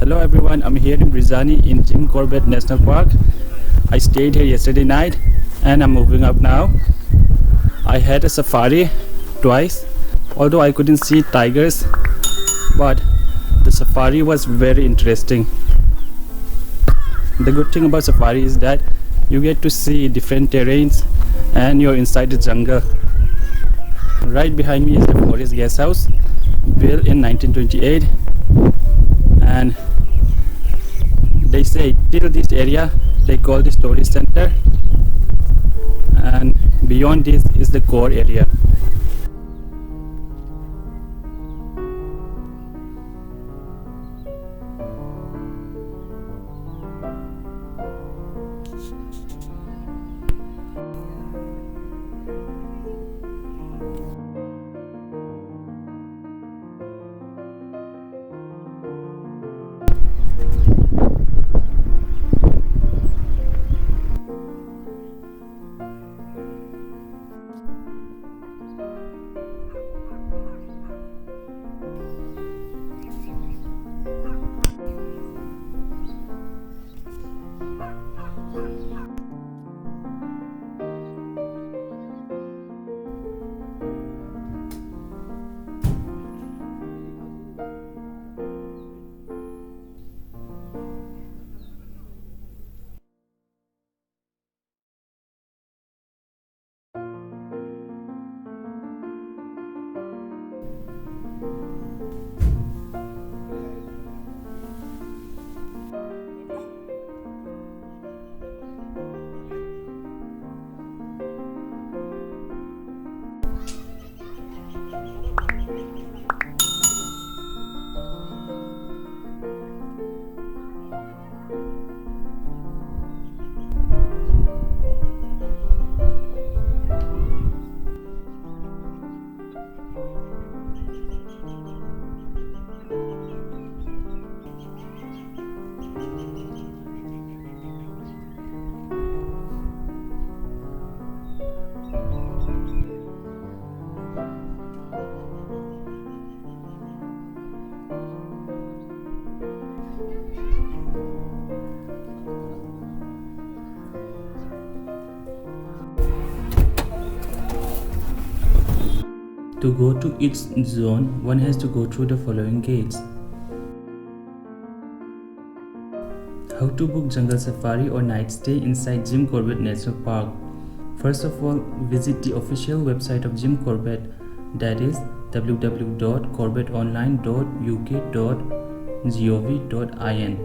Hello everyone, I'm here in Brizani in Jim Corbett National Park. I stayed here yesterday night and I'm moving up now. I had a safari twice, although I couldn't see tigers, but the safari was very interesting. The good thing about safari is that you get to see different terrains and you're inside the jungle. Right behind me is the Forest Guest House, built in 1928, and they say till this area they call this tourist center, and beyond this is the core area. To go to each zone, one has to go through the following gates. How to book jungle safari or night stay inside Jim Corbett National Park. First of all, visit the official website of Jim Corbett, that is www.corbettonline.uk.gov.in,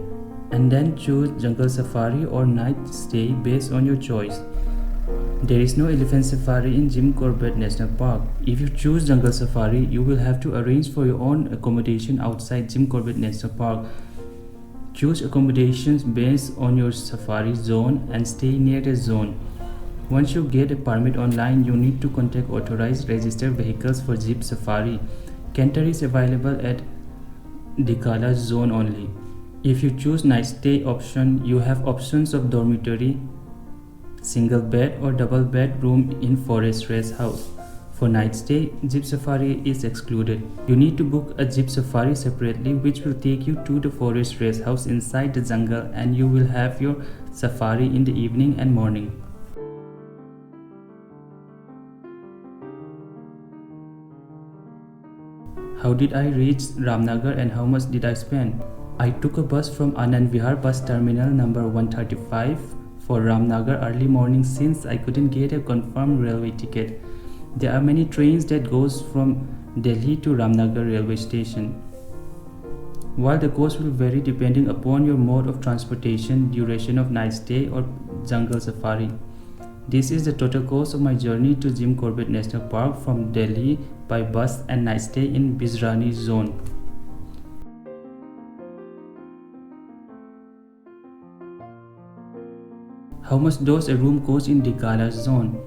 and then choose jungle safari or night stay based on your choice. There is no elephant safari in Jim Corbett National Park. If you choose jungle safari, you will have to arrange for your own accommodation outside Jim Corbett National Park. Choose accommodations based on your safari zone and stay near the zone. Once you get a permit online, you need to contact authorized registered vehicles for Jeep Safari. Canter is available at Dikala zone only. If you choose night stay option, you have options of dormitory, single bed or double bed room in Forest Rest House. For night stay, Jeep Safari is excluded. You need to book a Jeep Safari separately, which will take you to the Forest Rest House inside the jungle, and you will have your safari in the evening and morning. How did I reach Ramnagar and how much did I spend? I took a bus from Anand Vihar bus terminal number 135 for Ramnagar early morning since I couldn't get a confirmed railway ticket. There are many trains that goes from Delhi to Ramnagar railway station. While the cost will vary depending upon your mode of transportation, duration of night stay or jungle safari. This is the total cost of my journey to Jim Corbett National Park from Delhi by bus and night stay in Brizani zone. How much does a room cost in Dikala zone?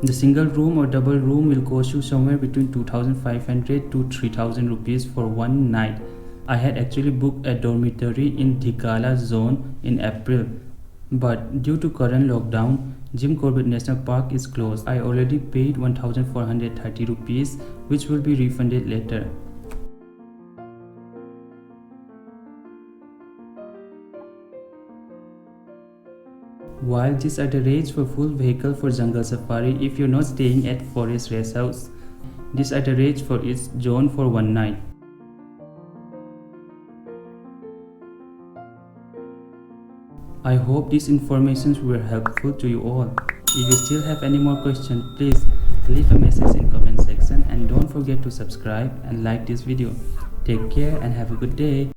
The single room or double room will cost you somewhere between 2,500 to 3,000 rupees for one night. I had actually booked a dormitory in Dikala zone in April, but due to current lockdown, Jim Corbett National Park is closed. I already paid 1,430 rupees, which will be refunded later. While these are the rates for full vehicle for jungle safari if you're not staying at Forest Rest House. These are the rates for each zone for one night. I hope these informations were helpful to you all. If you still have any more questions, please leave a message in comment section and don't forget to subscribe and like this video. Take care and have a good day.